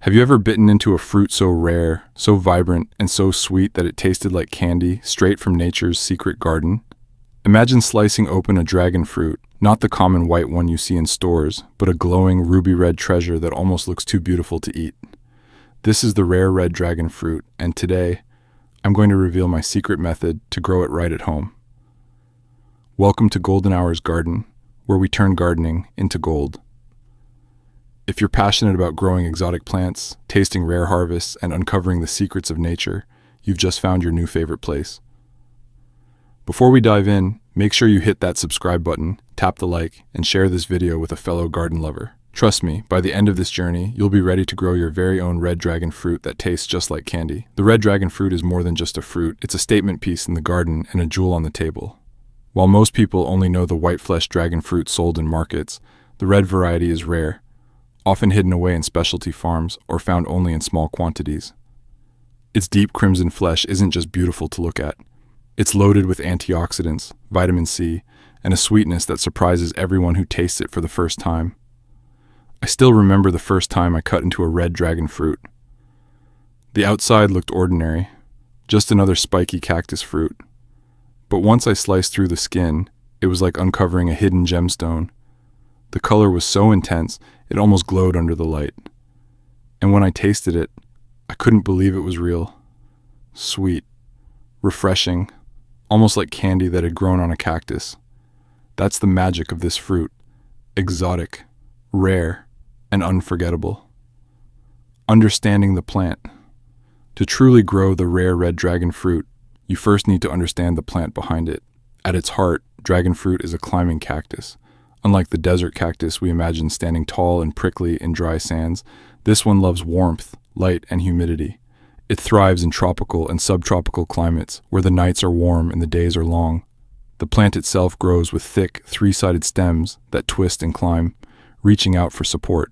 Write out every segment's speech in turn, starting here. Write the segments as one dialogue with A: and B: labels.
A: Have you ever bitten into a fruit so rare, so vibrant, and so sweet that it tasted like candy, straight from nature's secret garden? Imagine slicing open a dragon fruit, not the common white one you see in stores, but a glowing ruby-red treasure that almost looks too beautiful to eat. This is the rare red dragon fruit, and today, I'm going to reveal my secret method to grow it right at home. Welcome to Golden Hour's Garden, where we turn gardening into gold. If you're passionate about growing exotic plants, tasting rare harvests, and uncovering the secrets of nature, you've just found your new favorite place. Before we dive in, make sure you hit that subscribe button, tap the like, and share this video with a fellow garden lover. Trust me, by the end of this journey, you'll be ready to grow your very own red dragon fruit that tastes just like candy. The red dragon fruit is more than just a fruit, it's a statement piece in the garden and a jewel on the table. While most people only know the white-fleshed dragon fruit sold in markets, the red variety is rare, often hidden away in specialty farms or found only in small quantities. Its deep crimson flesh isn't just beautiful to look at. It's loaded with antioxidants, vitamin C, and a sweetness that surprises everyone who tastes it for the first time. I still remember the first time I cut into a red dragon fruit. The outside looked ordinary, just another spiky cactus fruit. But once I sliced through the skin, it was like uncovering a hidden gemstone. The color was so intense, it almost glowed under the light. And when I tasted it, I couldn't believe it was real. Sweet, refreshing, almost like candy that had grown on a cactus. That's the magic of this fruit. Exotic, rare, and unforgettable. Understanding the plant. To truly grow the rare red dragon fruit, you first need to understand the plant behind it. At its heart, dragon fruit is a climbing cactus. Unlike the desert cactus we imagine standing tall and prickly in dry sands, this one loves warmth, light, and humidity. It thrives in tropical and subtropical climates, where the nights are warm and the days are long. The plant itself grows with thick, three-sided stems that twist and climb, reaching out for support.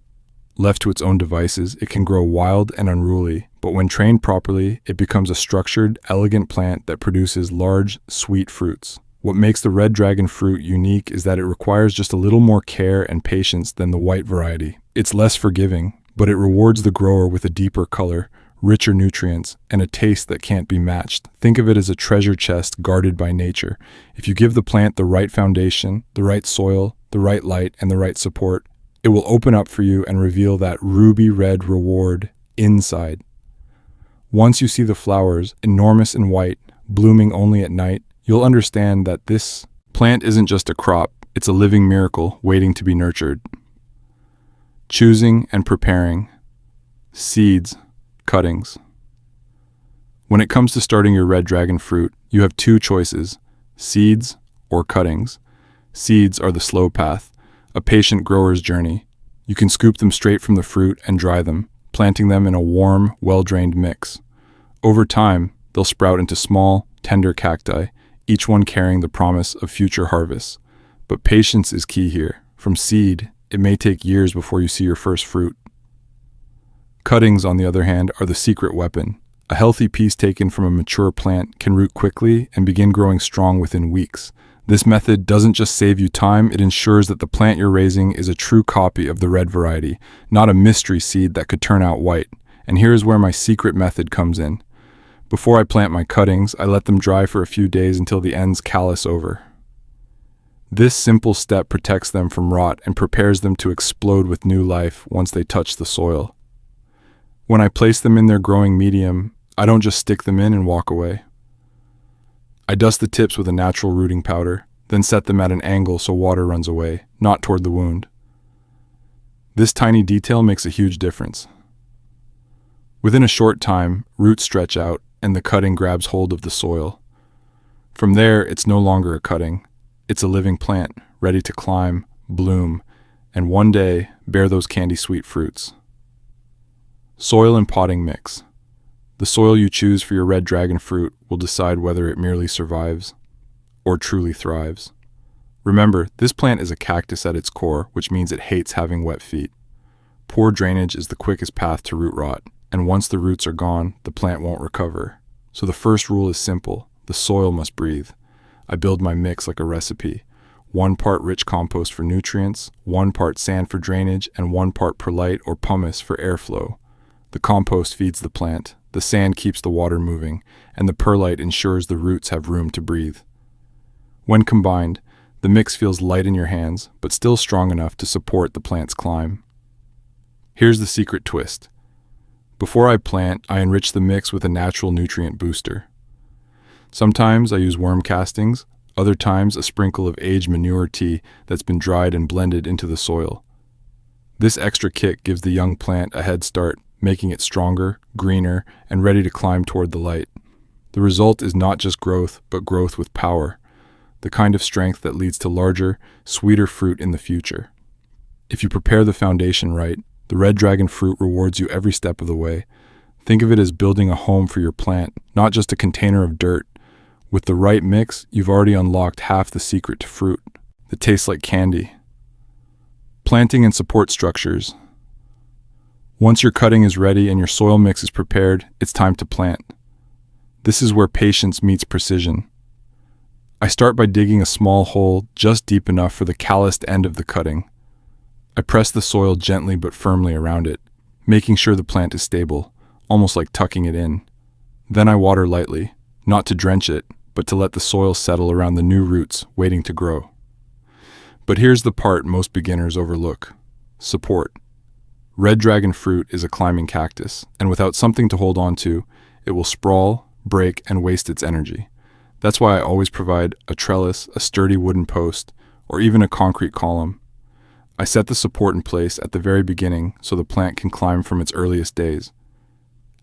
A: Left to its own devices, it can grow wild and unruly, but when trained properly, it becomes a structured, elegant plant that produces large, sweet fruits. What makes the red dragon fruit unique is that it requires just a little more care and patience than the white variety. It's less forgiving, but it rewards the grower with a deeper color, richer nutrients, and a taste that can't be matched. Think of it as a treasure chest guarded by nature. If you give the plant the right foundation, the right soil, the right light, and the right support, it will open up for you and reveal that ruby red reward inside. Once you see the flowers, enormous and white, blooming only at night, you'll understand that this plant isn't just a crop, it's a living miracle waiting to be nurtured. Choosing and preparing. Seeds, cuttings. When it comes to starting your red dragon fruit, you have two choices, seeds or cuttings. Seeds are the slow path, a patient grower's journey. You can scoop them straight from the fruit and dry them, planting them in a warm, well-drained mix. Over time, they'll sprout into small, tender cacti, each one carrying the promise of future harvests. But patience is key here. From seed, it may take years before you see your first fruit. Cuttings, on the other hand, are the secret weapon. A healthy piece taken from a mature plant can root quickly and begin growing strong within weeks. This method doesn't just save you time, it ensures that the plant you're raising is a true copy of the red variety, not a mystery seed that could turn out white. And here is where my secret method comes in. Before I plant my cuttings, I let them dry for a few days until the ends callus over. This simple step protects them from rot and prepares them to explode with new life once they touch the soil. When I place them in their growing medium, I don't just stick them in and walk away. I dust the tips with a natural rooting powder, then set them at an angle so water runs away, not toward the wound. This tiny detail makes a huge difference. Within a short time, roots stretch out, and the cutting grabs hold of the soil. From there, it's no longer a cutting. It's a living plant, ready to climb, bloom, and one day bear those candy-sweet fruits. Soil and potting mix. The soil you choose for your red dragon fruit will decide whether it merely survives or truly thrives. Remember, this plant is a cactus at its core, which means it hates having wet feet. Poor drainage is the quickest path to root rot, and once the roots are gone, the plant won't recover. So the first rule is simple. The soil must breathe. I build my mix like a recipe. 1 part rich compost for nutrients, 1 part sand for drainage, and 1 part perlite or pumice for airflow. The compost feeds the plant, the sand keeps the water moving, and the perlite ensures the roots have room to breathe. When combined, the mix feels light in your hands, but still strong enough to support the plant's climb. Here's the secret twist. Before I plant, I enrich the mix with a natural nutrient booster. Sometimes I use worm castings, other times a sprinkle of aged manure tea that's been dried and blended into the soil. This extra kick gives the young plant a head start, making it stronger, greener, and ready to climb toward the light. The result is not just growth, but growth with power, the kind of strength that leads to larger, sweeter fruit in the future. If you prepare the foundation right, the red dragon fruit rewards you every step of the way. Think of it as building a home for your plant, not just a container of dirt. With the right mix, you've already unlocked half the secret to fruit that tastes like candy. Planting and support structures. Once your cutting is ready and your soil mix is prepared, it's time to plant. This is where patience meets precision. I start by digging a small hole just deep enough for the calloused end of the cutting. I press the soil gently but firmly around it, making sure the plant is stable, almost like tucking it in. Then I water lightly, not to drench it, but to let the soil settle around the new roots waiting to grow. But here's the part most beginners overlook: support. Red dragon fruit is a climbing cactus, and without something to hold on to, it will sprawl, break, and waste its energy. That's why I always provide a trellis, a sturdy wooden post, or even a concrete column. I set the support in place at the very beginning so the plant can climb from its earliest days.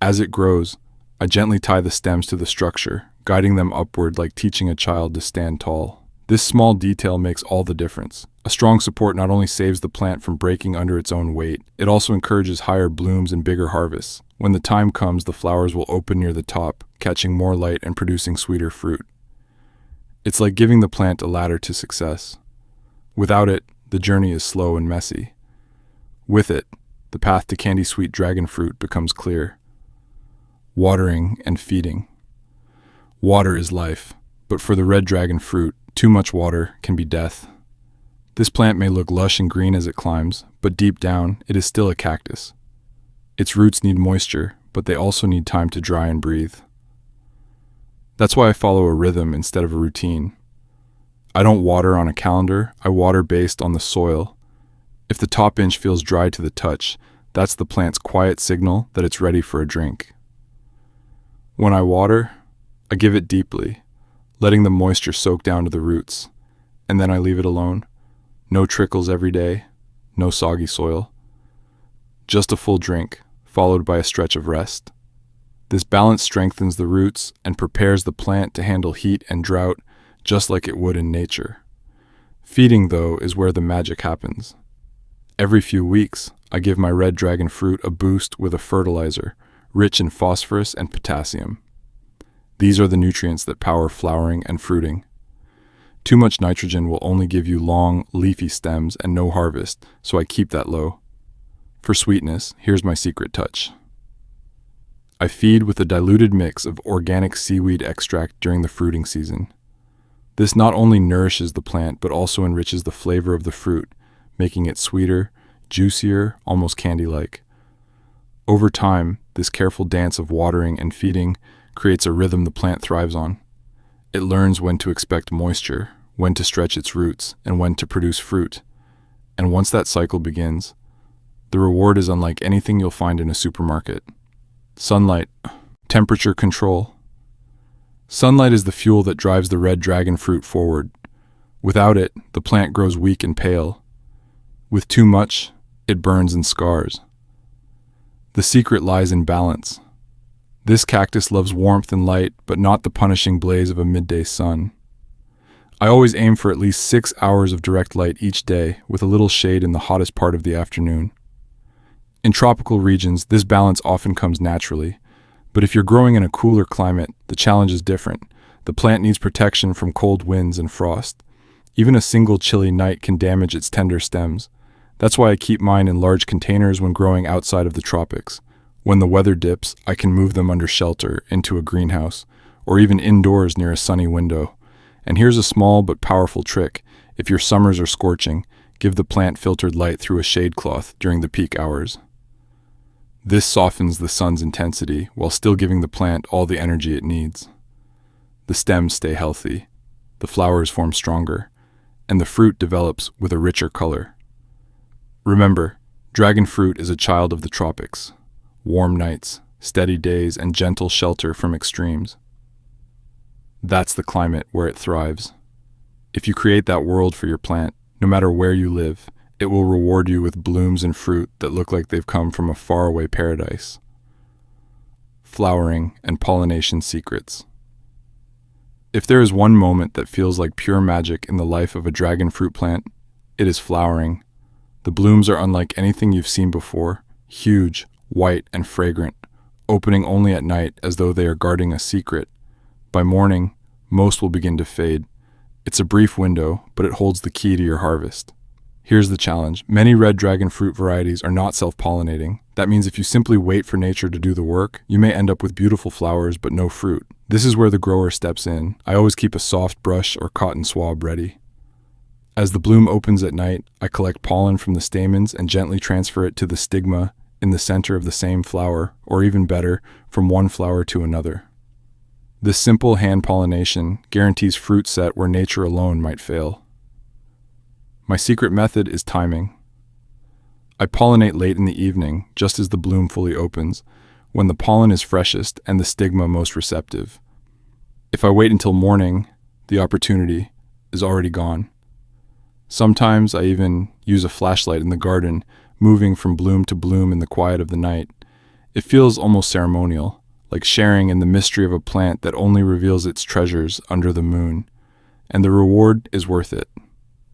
A: As it grows, I gently tie the stems to the structure, guiding them upward like teaching a child to stand tall. This small detail makes all the difference. A strong support not only saves the plant from breaking under its own weight, it also encourages higher blooms and bigger harvests. When the time comes, the flowers will open near the top, catching more light and producing sweeter fruit. It's like giving the plant a ladder to success. Without it, the journey is slow and messy. With it, the path to candy-sweet dragon fruit becomes clear. Watering and feeding. Water is life, but for the red dragon fruit, too much water can be death. This plant may look lush and green as it climbs, but deep down, it is still a cactus. Its roots need moisture, but they also need time to dry and breathe. That's why I follow a rhythm instead of a routine. I don't water on a calendar, I water based on the soil. If the top inch feels dry to the touch, that's the plant's quiet signal that it's ready for a drink. When I water, I give it deeply, letting the moisture soak down to the roots, and then I leave it alone. No trickles every day, no soggy soil. Just a full drink, followed by a stretch of rest. This balance strengthens the roots and prepares the plant to handle heat and drought just like it would in nature. Feeding, though, is where the magic happens. Every few weeks, I give my red dragon fruit a boost with a fertilizer, rich in phosphorus and potassium. These are the nutrients that power flowering and fruiting. Too much nitrogen will only give you long, leafy stems and no harvest, so I keep that low. For sweetness, here's my secret touch. I feed with a diluted mix of organic seaweed extract during the fruiting season. This not only nourishes the plant, but also enriches the flavor of the fruit, making it sweeter, juicier, almost candy-like. Over time, this careful dance of watering and feeding creates a rhythm the plant thrives on. It learns when to expect moisture, when to stretch its roots, and when to produce fruit. And once that cycle begins, the reward is unlike anything you'll find in a supermarket. Sunlight, temperature control. Sunlight is the fuel that drives the red dragon fruit forward. Without it, the plant grows weak and pale. With too much, it burns and scars. The secret lies in balance. This cactus loves warmth and light, but not the punishing blaze of a midday sun. I always aim for at least 6 hours of direct light each day, with a little shade in the hottest part of the afternoon. In tropical regions, this balance often comes naturally, but if you're growing in a cooler climate, the challenge is different. The plant needs protection from cold winds and frost. Even a single chilly night can damage its tender stems. That's why I keep mine in large containers when growing outside of the tropics. When the weather dips, I can move them under shelter, into a greenhouse, or even indoors near a sunny window. And here's a small but powerful trick. If your summers are scorching, give the plant filtered light through a shade cloth during the peak hours. This softens the sun's intensity while still giving the plant all the energy it needs. The stems stay healthy, the flowers form stronger, and the fruit develops with a richer color. Remember, dragon fruit is a child of the tropics. Warm nights, steady days, and gentle shelter from extremes. That's the climate where it thrives. If you create that world for your plant, no matter where you live, it will reward you with blooms and fruit that look like they've come from a faraway paradise. Flowering and pollination secrets. If there is one moment that feels like pure magic in the life of a dragon fruit plant, it is flowering. The blooms are unlike anything you've seen before, huge, white, and fragrant, opening only at night as though they are guarding a secret. By morning, most will begin to fade. It's a brief window, but it holds the key to your harvest. Here's the challenge. Many red dragon fruit varieties are not self-pollinating. That means if you simply wait for nature to do the work, you may end up with beautiful flowers but no fruit. This is where the grower steps in. I always keep a soft brush or cotton swab ready. As the bloom opens at night, I collect pollen from the stamens and gently transfer it to the stigma in the center of the same flower, or even better, from one flower to another. This simple hand pollination guarantees fruit set where nature alone might fail. My secret method is timing. I pollinate late in the evening, just as the bloom fully opens, when the pollen is freshest and the stigma most receptive. If I wait until morning, the opportunity is already gone. Sometimes I even use a flashlight in the garden, moving from bloom to bloom in the quiet of the night. It feels almost ceremonial, like sharing in the mystery of a plant that only reveals its treasures under the moon. And the reward is worth it.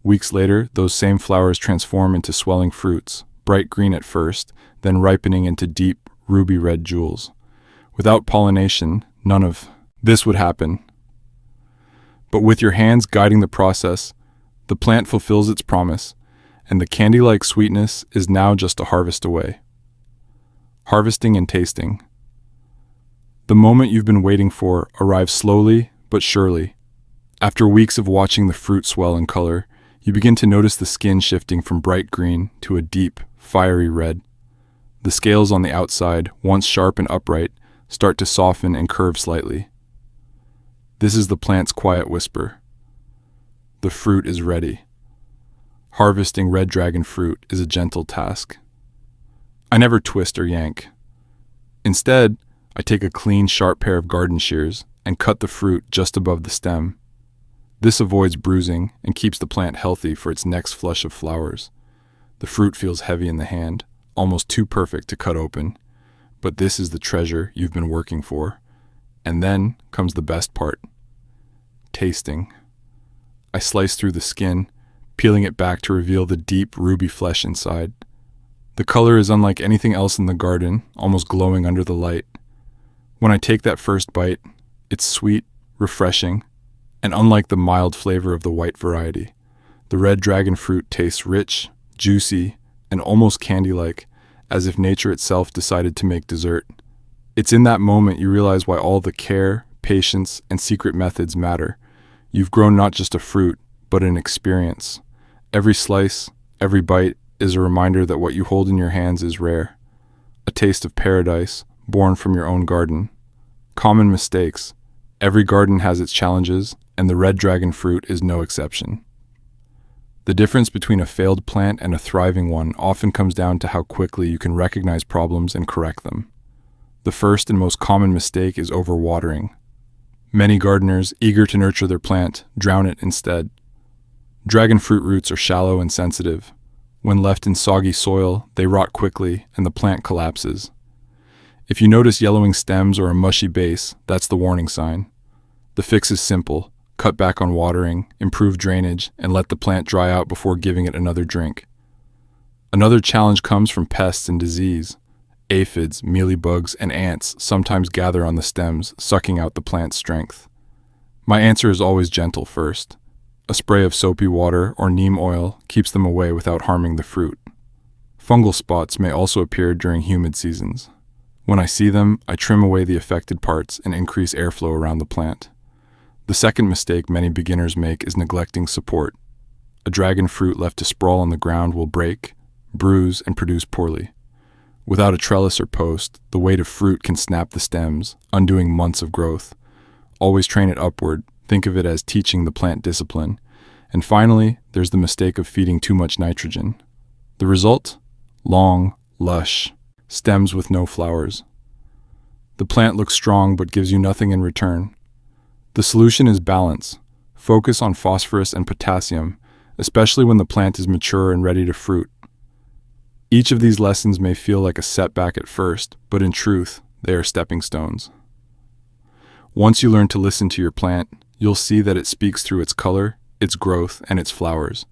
A: Weeks later, those same flowers transform into swelling fruits, bright green at first, then ripening into deep, ruby red jewels. Without pollination, none of this would happen. But with your hands guiding the process, the plant fulfills its promise, and the candy-like sweetness is now just a harvest away. Harvesting and tasting. The moment you've been waiting for arrives slowly but surely. After weeks of watching the fruit swell in color, you begin to notice the skin shifting from bright green to a deep, fiery red. The scales on the outside, once sharp and upright, start to soften and curve slightly. This is the plant's quiet whisper. The fruit is ready. Harvesting red dragon fruit is a gentle task. I never twist or yank. Instead, I take a clean, sharp pair of garden shears and cut the fruit just above the stem. This avoids bruising and keeps the plant healthy for its next flush of flowers. The fruit feels heavy in the hand, almost too perfect to cut open. But this is the treasure you've been working for. And then comes the best part. Tasting. I slice through the skin, peeling it back to reveal the deep, ruby flesh inside. The color is unlike anything else in the garden, almost glowing under the light. When I take that first bite, it's sweet, refreshing, and unlike the mild flavor of the white variety. The red dragon fruit tastes rich, juicy, and almost candy-like, as if nature itself decided to make dessert. It's in that moment you realize why all the care, patience, and secret methods matter. You've grown not just a fruit, but an experience. Every slice, every bite is a reminder that what you hold in your hands is rare. A taste of paradise, born from your own garden. Common mistakes. Every garden has its challenges, and the red dragon fruit is no exception. The difference between a failed plant and a thriving one often comes down to how quickly you can recognize problems and correct them. The first and most common mistake is overwatering. Many gardeners, eager to nurture their plant, drown it instead. Dragon fruit roots are shallow and sensitive. When left in soggy soil, they rot quickly and the plant collapses. If you notice yellowing stems or a mushy base, that's the warning sign. The fix is simple. Cut back on watering, improve drainage, and let the plant dry out before giving it another drink. Another challenge comes from pests and disease. Aphids, mealybugs, and ants sometimes gather on the stems, sucking out the plant's strength. My answer is always gentle first. A spray of soapy water or neem oil keeps them away without harming the fruit. Fungal spots may also appear during humid seasons. When I see them, I trim away the affected parts and increase airflow around the plant. The second mistake many beginners make is neglecting support. A dragon fruit left to sprawl on the ground will break, bruise, and produce poorly. Without a trellis or post, the weight of fruit can snap the stems, undoing months of growth. Always train it upward. Think of it as teaching the plant discipline. And finally, there's the mistake of feeding too much nitrogen. The result? Long, lush stems with no flowers. The plant looks strong but gives you nothing in return. The solution is balance. Focus on phosphorus and potassium, especially when the plant is mature and ready to fruit. Each of these lessons may feel like a setback at first, but in truth, they are stepping stones. Once you learn to listen to your plant, you'll see that it speaks through its color, its growth, and its flowers.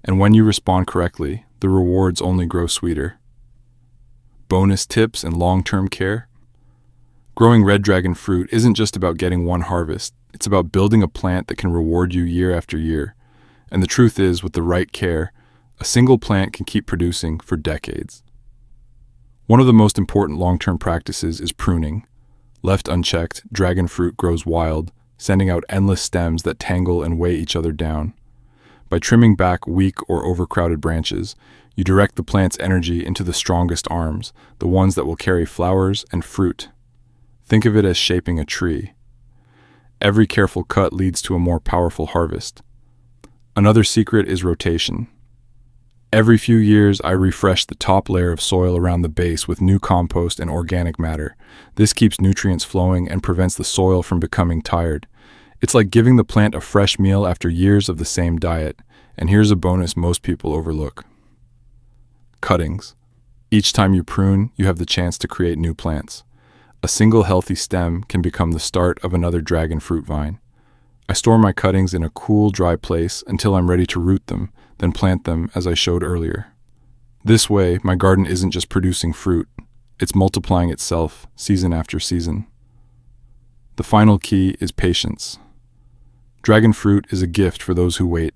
A: And when you respond correctly, the rewards only grow sweeter. Bonus tips and long-term care. Growing red dragon fruit isn't just about getting one harvest. It's about building a plant that can reward you year after year. And the truth is, with the right care, a single plant can keep producing for decades. One of the most important long-term practices is pruning. Left unchecked, dragon fruit grows wild, sending out endless stems that tangle and weigh each other down. By trimming back weak or overcrowded branches, you direct the plant's energy into the strongest arms, the ones that will carry flowers and fruit. Think of it as shaping a tree. Every careful cut leads to a more powerful harvest. Another secret is rotation. Every few years, I refresh the top layer of soil around the base with new compost and organic matter. This keeps nutrients flowing and prevents the soil from becoming tired. It's like giving the plant a fresh meal after years of the same diet. And here's a bonus most people overlook. Cuttings. Each time you prune, you have the chance to create new plants. A single healthy stem can become the start of another dragon fruit vine. I store my cuttings in a cool, dry place until I'm ready to root them, then plant them as I showed earlier. This way, my garden isn't just producing fruit, it's multiplying itself season after season. The final key is patience. Dragon fruit is a gift for those who wait.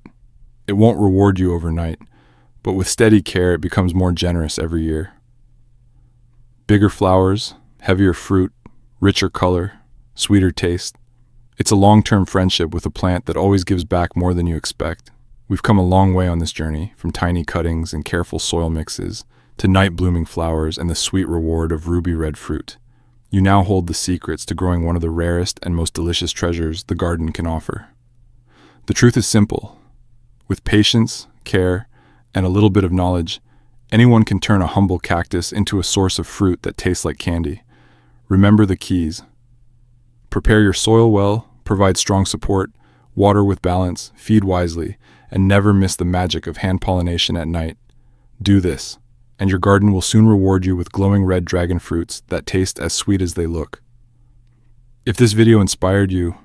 A: It won't reward you overnight, but with steady care it becomes more generous every year. Bigger flowers, heavier fruit, richer color, sweeter taste. It's a long-term friendship with a plant that always gives back more than you expect. We've come a long way on this journey, from tiny cuttings and careful soil mixes to night-blooming flowers and the sweet reward of ruby red fruit. You now hold the secrets to growing one of the rarest and most delicious treasures the garden can offer. The truth is simple. With patience, care, and a little bit of knowledge, anyone can turn a humble cactus into a source of fruit that tastes like candy. Remember the keys. Prepare your soil well, provide strong support, water with balance, feed wisely, and never miss the magic of hand pollination at night. Do this, and your garden will soon reward you with glowing red dragon fruits that taste as sweet as they look. If this video inspired you,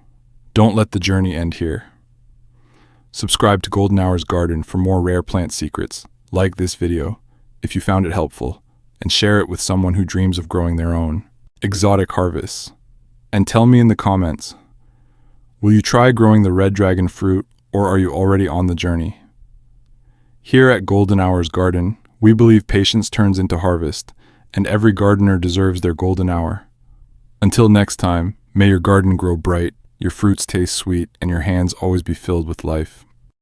A: don't let the journey end here. Subscribe to Golden Hours Garden for more rare plant secrets. Like this video if you found it helpful, and share it with someone who dreams of growing their own exotic harvests. And tell me in the comments, will you try growing the red dragon fruit, or are you already on the journey? Here at Golden Hours Garden, we believe patience turns into harvest, and every gardener deserves their golden hour. Until next time, may your garden grow bright, your fruits taste sweet, and your hands always be filled with life.